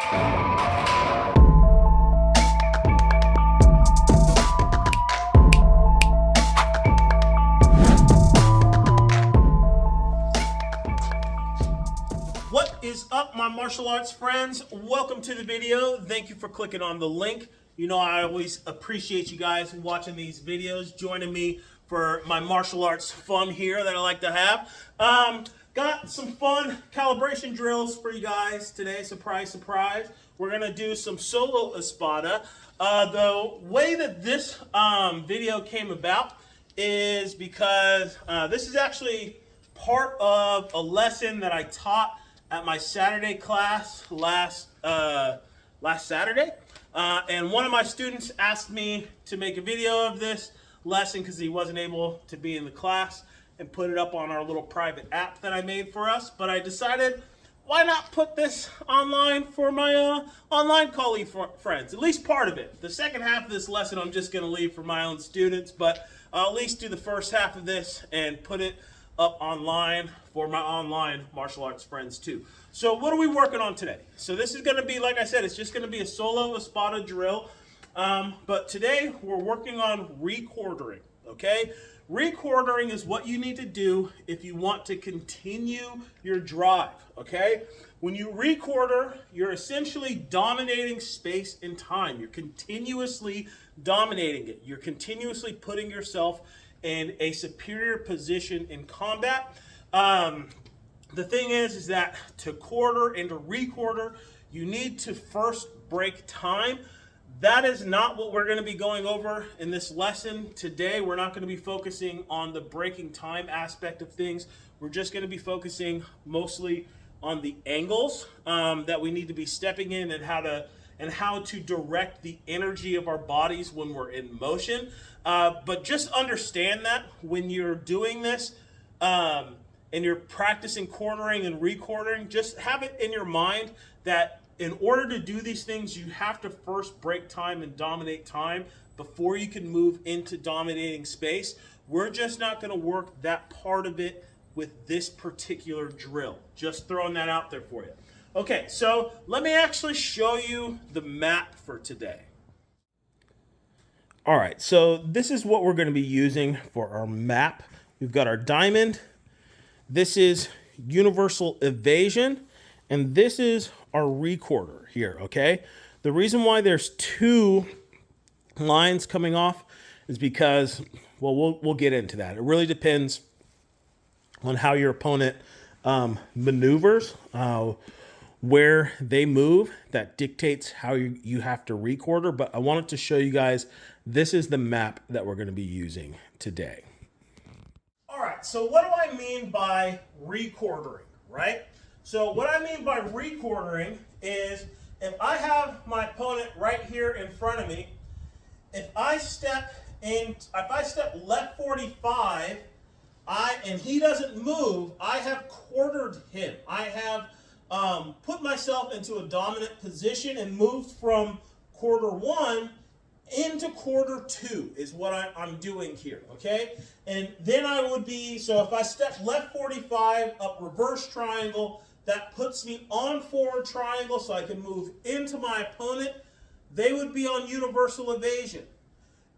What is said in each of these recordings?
What is up, my martial arts friends? Welcome to the video. Thank you for clicking on the link. You know, I always appreciate you guys watching these videos, joining me for my martial arts fun here that I like to have. Got some fun calibration drills for you guys today. Surprise, surprise. We're gonna do some solo espada. The way that this video came about is because this is actually part of a lesson that I taught at my Saturday class last Saturday. And one of my students asked me to make a video of this lesson because he wasn't able to be in the class and put it up on our little private app that I made for us. But I decided, why not put this online for my online colleague friends, at least part of it. The second half of this lesson I'm just gonna leave for my own students, but I'll at least do the first half of this and put it up online for my online martial arts friends too. So what are we working on today? So this is gonna be, like I said, it's just gonna be a solo espada drill. But today we're working on requartering, okay? Requartering is what you need to do if you want to continue your drive, okay? When you requarter, you're essentially dominating space and time. You're continuously dominating it. You're continuously putting yourself in a superior position in combat. The thing is that to quarter and to requarter, you need to first break time. That is not what we're going to be going over in this lesson today. We're not going to be focusing on the breaking time aspect of things. We're just going to be focusing mostly on the angles that we need to be stepping in and how to direct the energy of our bodies when we're in motion. But just understand that when you're doing this and you're practicing quartering and requartering, just have it in your mind that in order to do these things, you have to first break time and dominate time before you can move into dominating space. We're just not going to work that part of it with this particular drill. Just throwing that out there for you. Okay, so let me actually show you the map for today. All right, so this is what we're going to be using for our map. We've got our diamond. This is universal evasion, and this is our requarter here, okay? The reason why there's two lines coming off is because, well, we'll get into that. It really depends on how your opponent maneuvers, where they move. That dictates how you have to requarter, but I wanted to show you guys, this is the map that we're gonna be using today. All right, so what do I mean by requartering, right? So what I mean by requartering is if I have my opponent right here in front of me, if I step left 45, and he doesn't move, I have quartered him. I have put myself into a dominant position and moved from quarter one into quarter two is what I'm doing here, okay? And then I would be, so if I step left 45 up reverse triangle, that puts me on forward triangle so I can move into my opponent. They would be on universal evasion.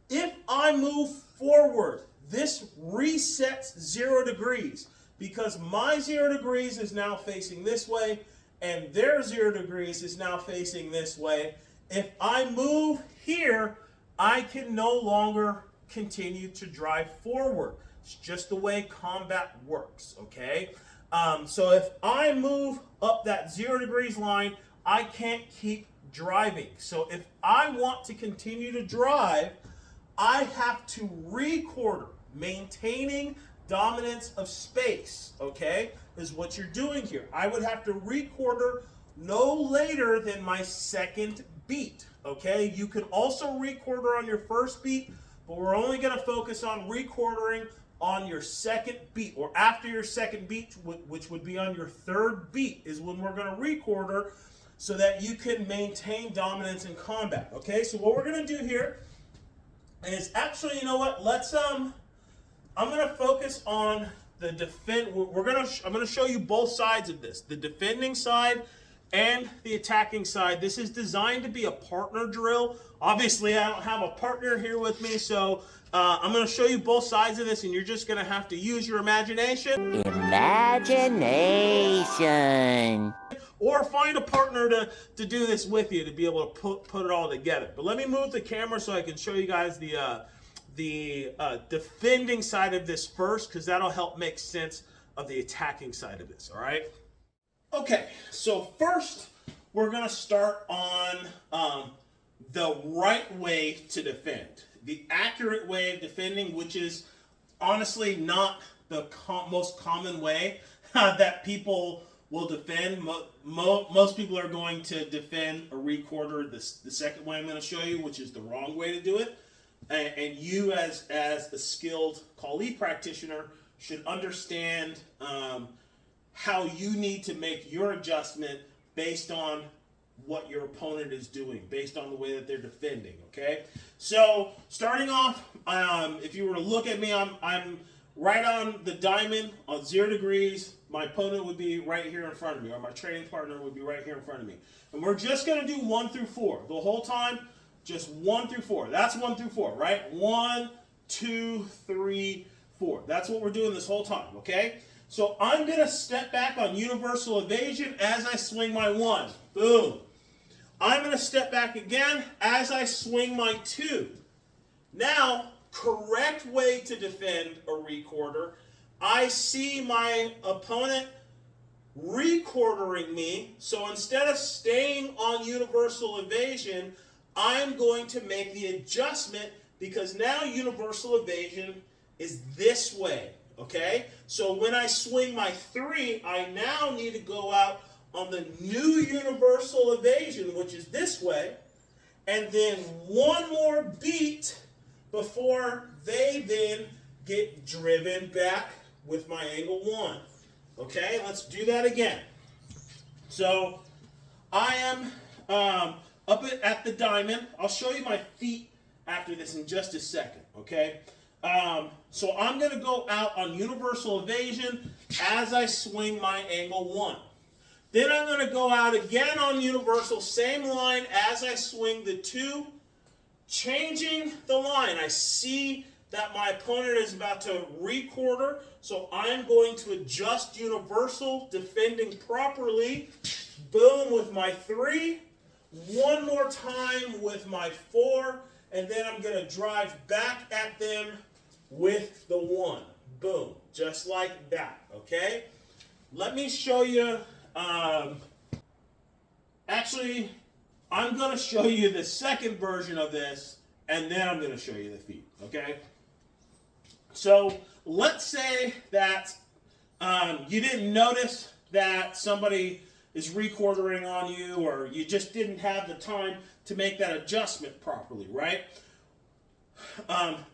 If I move forward, this resets 0 degrees because my 0 degrees is now facing this way and their 0 degrees is now facing this way. If I move here, I can no longer continue to drive forward. It's just the way combat works, okay? So if I move up that 0 degrees line, I can't keep driving. So if I want to continue to drive, I have to requarter, maintaining dominance of space, okay, is what you're doing here. I would have to requarter no later than my second beat, okay? You can also requarter on your first beat, but we're only going to focus on requartering on your second beat, or after your second beat, which would be on your third beat, is when we're going to requarter so that you can maintain dominance in combat, okay? So what we're going to do here is actually, you know what, let's, I'm going to focus on the defend. I'm going to show you both sides of this, the defending side and the attacking side. This is designed to be a partner drill. Obviously, I don't have a partner here with me, so I'm going to show you both sides of this, and you're just going to have to use your imagination. Imagination. Or find a partner to do this with you to be able to put it all together. But let me move the camera so I can show you guys the defending side of this first, because that'll help make sense of the attacking side of this, all right? Okay, so first we're going to start on the right way to defend. The accurate way of defending, which is honestly not the most common way that people will defend. Most people are going to defend a recorder the second way I'm going to show you, which is the wrong way to do it. And you as a skilled Kali practitioner should understand how you need to make your adjustment based on what your opponent is doing, based on the way that they're defending, okay? So starting off, if you were to look at me, I'm right on the diamond on 0 degrees. My opponent would be right here in front of me, or my training partner would be right here in front of me. And we're just going to do 1 through 4 the whole time, just 1 through 4. That's 1 through 4, right? 1, 2, 3, 4. That's what we're doing this whole time, okay? So I'm going to step back on universal evasion as I swing my 1. Boom. I'm going to step back again as I swing my 2. Now, correct way to defend a recorder, I see my opponent requartering me, so instead of staying on universal evasion, I'm going to make the adjustment because now universal evasion is this way, okay? So when I swing my 3, I now need to go out on the new universal evasion, which is this way, and then one more beat before they then get driven back with my angle 1. Okay, let's do that again. So I am up at the diamond. I'll show you my feet after this in just a second, okay? So I'm going to go out on universal evasion as I swing my angle 1. Then I'm going to go out again on universal, same line as I swing the 2, changing the line. I see that my opponent is about to requarter, so I'm going to adjust universal, defending properly. Boom with my 3, one more time with my 4, and then I'm going to drive back at them with the 1. Boom, just like that, okay? Let me show you, actually, I'm going to show you the second version of this, and then I'm going to show you the feet, okay? So let's say that you didn't notice that somebody is requartering on you, or you just didn't have the time to make that adjustment properly, right?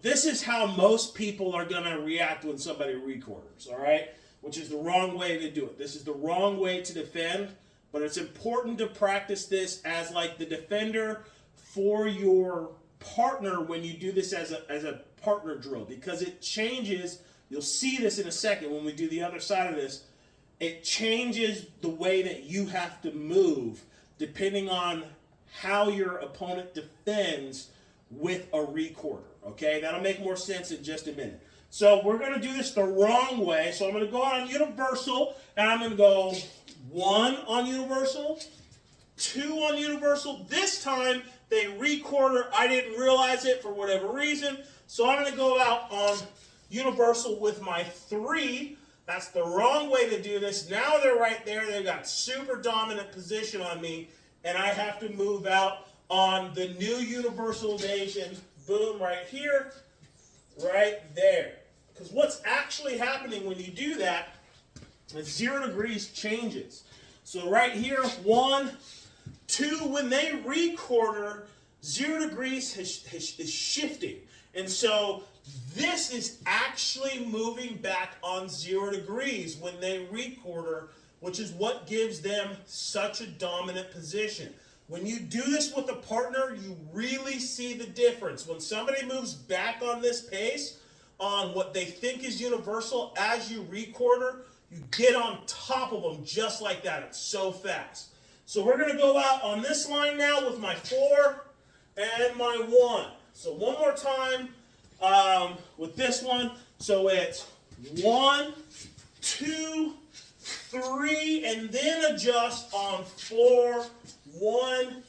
This is how most people are going to react when somebody requarters, all right? Which is the wrong way to do it. This is the wrong way to defend, but it's important to practice this as like the defender for your partner when you do this as a partner drill, because it changes. You'll see this in a second when we do the other side of this. It changes the way that you have to move depending on how your opponent defends with a recorder, okay? That'll make more sense in just a minute. So we're going to do this the wrong way. So I'm going to go on universal, and I'm going to go 1 on universal, 2 on universal. This time they recorder. I didn't realize it for whatever reason. So I'm going to go out on universal with my 3. That's the wrong way to do this. Now they're right there. They've got super dominant position on me, and I have to move out on the new universal evasion. Boom, right here, right there. Because what's actually happening when you do that is 0 degrees changes. So right here, 1, 2, when they recorder, 0 degrees is shifting. And so this is actually moving back on 0 degrees when they recorder, which is what gives them such a dominant position. When you do this with a partner, you really see the difference. When somebody moves back on this pace, on what they think is universal, as you recorder, you get on top of them just like that. It's so fast. So we're going to go out on this line now with my 4 and my 1. So one more time with this one. So it's 1, 2, 3, and then adjust on 4, 1,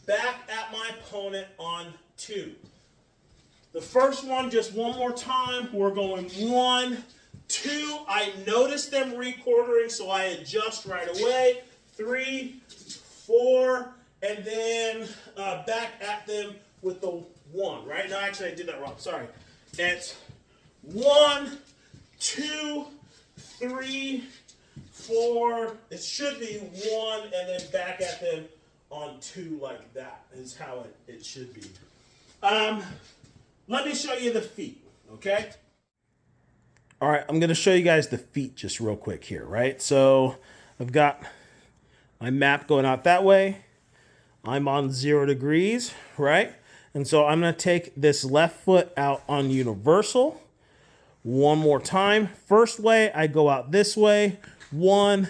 back at my opponent on 2. The first one, just one more time, we're going 1, 2. I notice them requartering, so I adjust right away. 3, 4, and then back at them with the 1, right? No, actually, I did that wrong. Sorry. It's 1, 2, 3, 4. It should be 1, and then back at them on 2 like that is how it should be. Let me show you the feet, okay? All right, I'm going to show you guys the feet just real quick here, right? So I've got my map going out that way. I'm on 0 degrees, right? And so I'm going to take this left foot out on universal. One more time. First way, I go out this way. 1,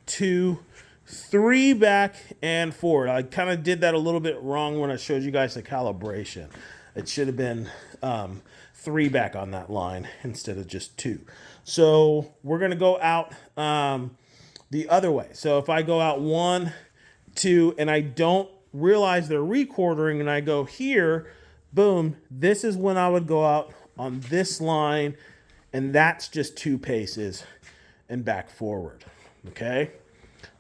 2, 3 back and forward. I kind of did that a little bit wrong when I showed you guys the calibration. It should have been 3 back on that line instead of just 2. So we're going to go out the other way. So if I go out 1, 2, and I don't realize they're requartering and I go here, boom, this is when I would go out on this line, and that's just 2 paces and back forward, okay?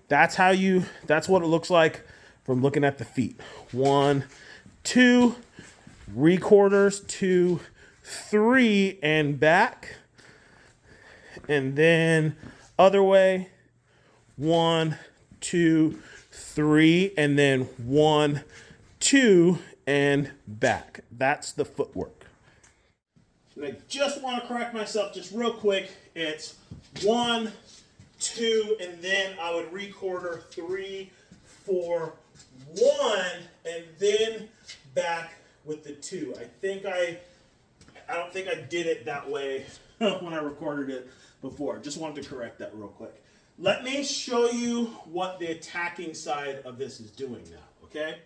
That's what it looks like from looking at the feet. 1, 2, requarters, 2, 3, and back. And then other way, 1, 2, 3, and then 1, 2, and back. That's the footwork. And I just want to correct myself just real quick. It's 1, 2, and then I would requarter 3, 4, 1, and then back with the 2. I don't think I did it that way when I recorded it before. Just wanted to correct that real quick. Let me show you what the attacking side of this is doing now, okay?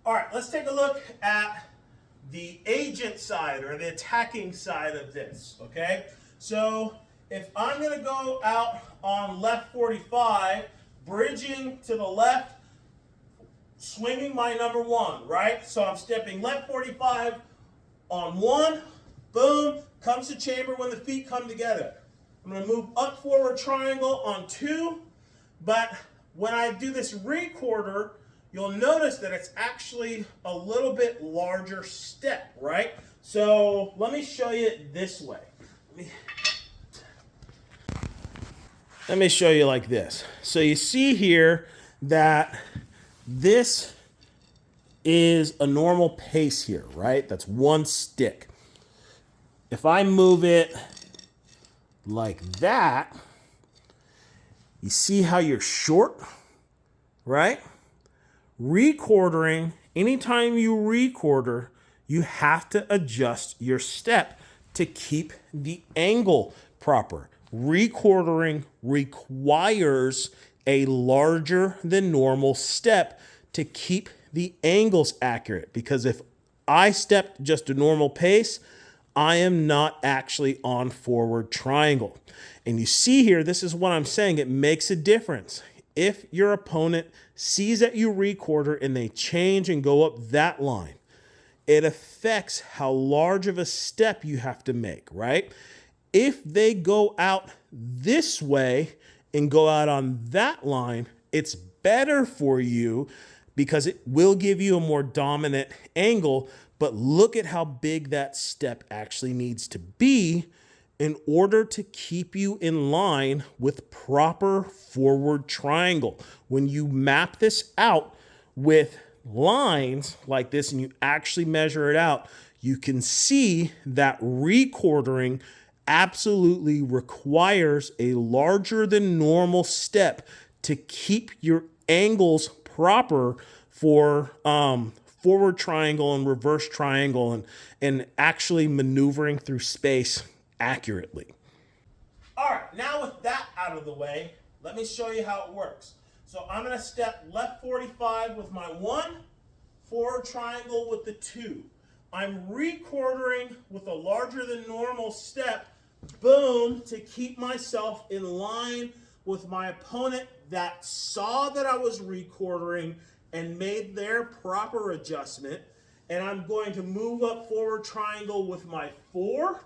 All right, let's take a look at the agent side or the attacking side of this, okay? So if I'm going to go out on left 45, bridging to the left, swinging my number 1, right? So I'm stepping left 45 on 1, boom, comes to chamber when the feet come together. I'm going to move up forward triangle on 2, but when I do this requarter, you'll notice that it's actually a little bit larger step, right? So let me show you it this way. Let me show you like this. So you see here that this is a normal pace here, right? That's 1 stick. If I move it like that, you see how you're short, right? Requartering, anytime you requarter, you have to adjust your step to keep the angle proper. Requartering requires a larger than normal step to keep the angles accurate, because if I stepped just a normal pace, I am not actually on forward triangle. And you see here, this is what I'm saying, it makes a difference. If your opponent sees that you requarter and they change and go up that line, it affects how large of a step you have to make, right? If they go out this way and go out on that line, it's better for you because it will give you a more dominant angle. But look at how big that step actually needs to be in order to keep you in line with proper forward triangle. When you map this out with lines like this and you actually measure it out, you can see that requartering absolutely requires a larger than normal step to keep your angles proper for forward triangle and reverse triangle and actually maneuvering through space accurately. All right, now with that out of the way, let me show you how it works. So I'm going to step left 45 with my 1, forward triangle with the 2. I'm requartering with a larger than normal step, boom, to keep myself in line with my opponent that saw that I was requartering and made their proper adjustment. And I'm going to move up forward triangle with my 4,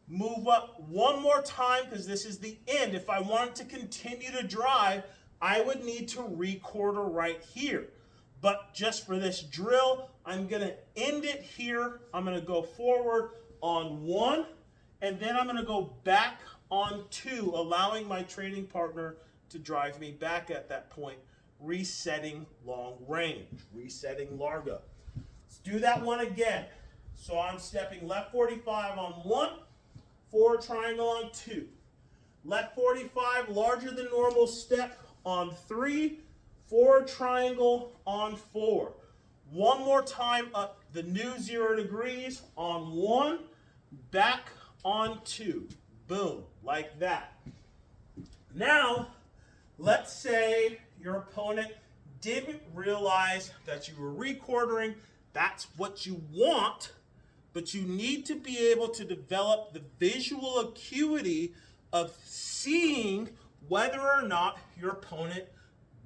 move up one more time because this is the end. If I wanted to continue to drive, I would need to requarter right here. But just for this drill, I'm going to end it here. I'm going to go forward on 1, and then I'm going to go back on 2, allowing my training partner to drive me back at that point, resetting long range, resetting Largo. Let's do that one again. So I'm stepping left 45 on 1, forward triangle on 2. Left 45, larger than normal step on 3, forward triangle on 4. One more time up the new 0 degrees on 1, back on 2. Boom, like that. Now, let's say your opponent didn't realize that you were requartering. That's what you want, but you need to be able to develop the visual acuity of seeing whether or not your opponent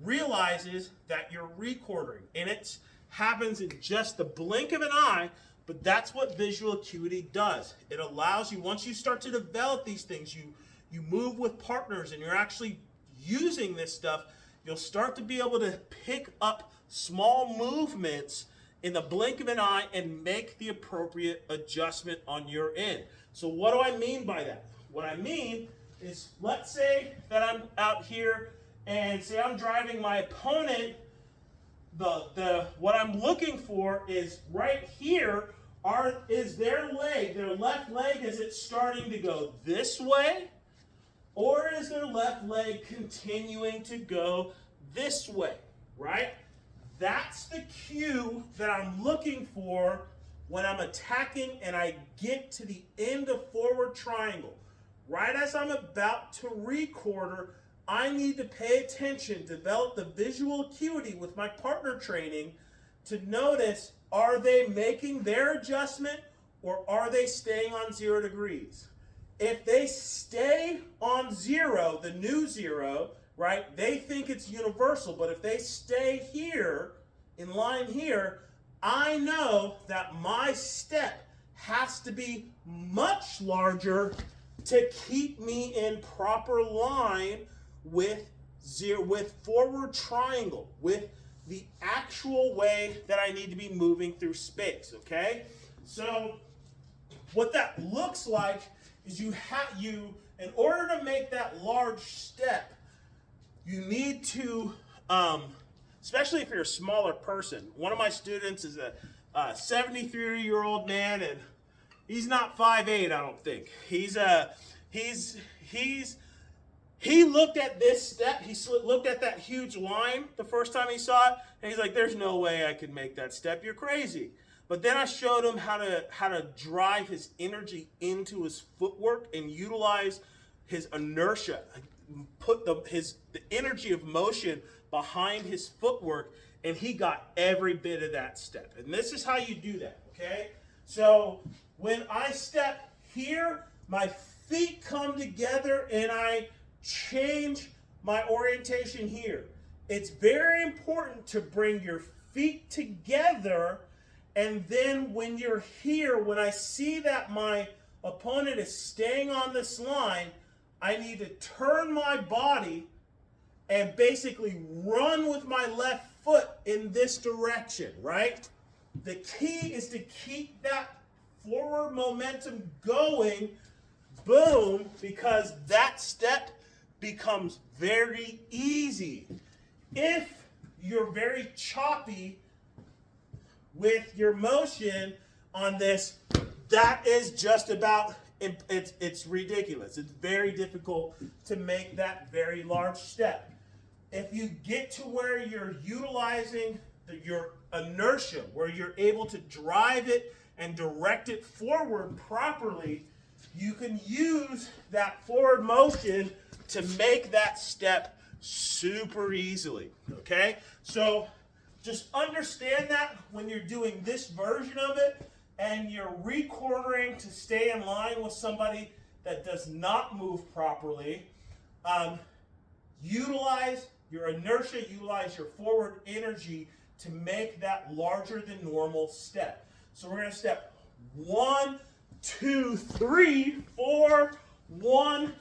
realizes that you're requartering. And it happens in just the blink of an eye, but that's what visual acuity does. It allows you, once you start to develop these things, you move with partners and you're actually using this stuff, you'll start to be able to pick up small movements in the blink of an eye and make the appropriate adjustment on your end. So what do I mean by that? What I mean is, let's say that I'm out here and say I'm driving my opponent. What I'm looking for is right here, is their leg, their left leg, is it starting to go this way? Or is their left leg continuing to go this way, right? That's the cue that I'm looking for when I'm attacking and I get to the end of forward triangle. Right as I'm about to requarter, I need to pay attention, develop the visual acuity with my partner training to notice, are they making their adjustment or are they staying on 0 degrees? If they stay on 0, the new 0, right, they think it's universal. But if they stay here, in line here, I know that my step has to be much larger to keep me in proper line with forward triangle, with the actual way that I need to be moving through space, okay? So what that looks like is in order to make that large step, you need to, especially if you're a smaller person. One of my students is a 73-year-old man, and he's not 5'8", I don't think. He looked at this step, he looked at that huge line the first time he saw it, and he's like, there's no way I can make that step, you're crazy. But then I showed him how to drive his energy into his footwork and utilize his inertia, put the energy of motion behind his footwork, and he got every bit of that step. And this is how you do that, okay? So when I step here, my feet come together and I change my orientation here. It's very important to bring your feet together, and then when you're here, when I see that my opponent is staying on this line, I need to turn my body and basically run with my left foot in this direction, right? The key is to keep that forward momentum going, boom, because that step becomes very easy. If you're very choppy with your motion on this, that is just about, it's ridiculous. It's very difficult to make that very large step. If you get to where you're utilizing your inertia, where you're able to drive it and direct it forward properly, you can use that forward motion to make that step super easily, okay? So just understand that when you're doing this version of it and you're requartering to stay in line with somebody that does not move properly, utilize your inertia, utilize your forward energy to make that larger than normal step. So we're going to step 1, 2, 3, 4, 1,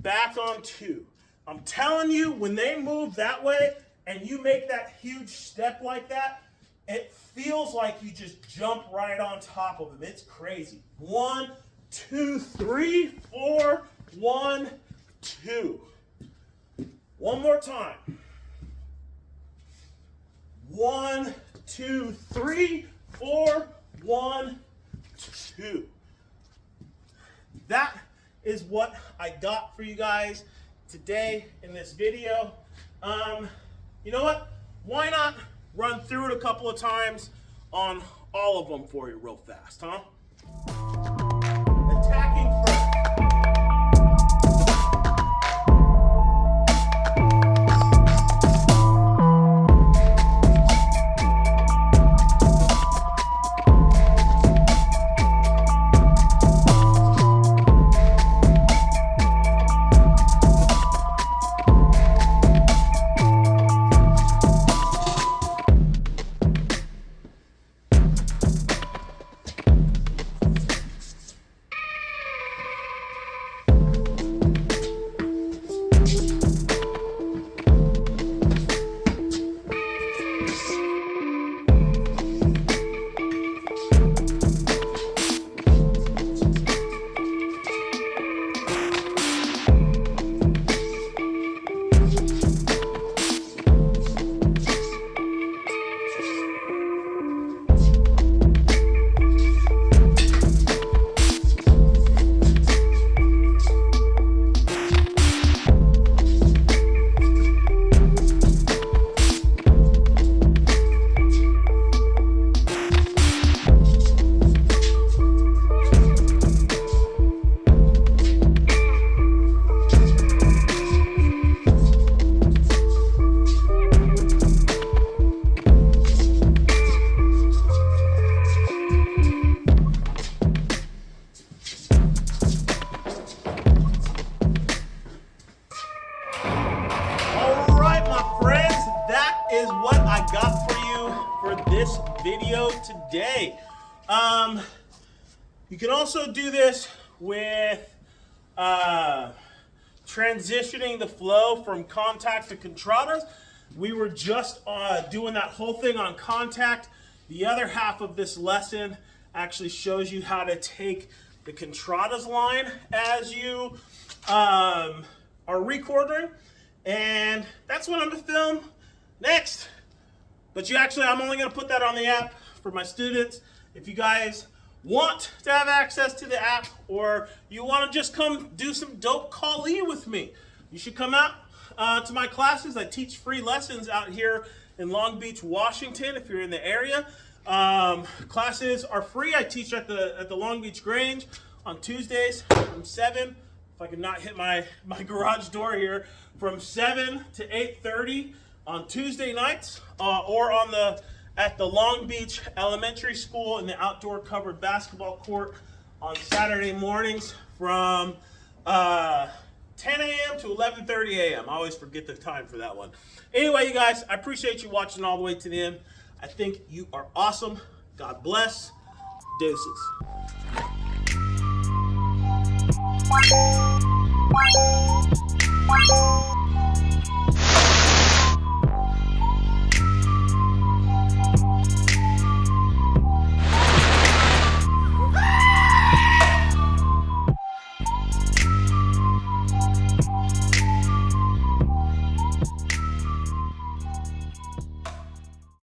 back on 2. I'm telling you, when they move that way and you make that huge step like that, it feels like you just jump right on top of them. It's crazy. 1, 2, 3, 4, 1, 2. One more time. 1, 2, 3, 4, 1, 2. That is what I got for you guys today in this video. You know what? Why not run through it a couple of times on all of them for you real fast, huh? Attacking first. Is what I got for you for this video today. You can also do this with transitioning the flow from contact to contradas. We were just doing that whole thing on contact. The other half of this lesson actually shows you how to take the contradas line as you are requartering, and that's what I'm going to film next. But I'm only going to put that on the app for my students. If you guys want to have access to the app, or you want to just come do some dope Kali with me, you should come out to my classes. I teach free lessons out here in Long Beach, Washington, if you're in the area. Classes are free. I teach at the Long Beach Grange on Tuesdays from 7, if I can not hit my garage door here, from 7 to 8:30 on Tuesday nights, or at the Long Beach Elementary School in the outdoor covered basketball court on Saturday mornings from 10 a.m. to 11:30 a.m. I always forget the time for that one. Anyway, you guys, I appreciate you watching all the way to the end. I think you are awesome. God bless. Deuces.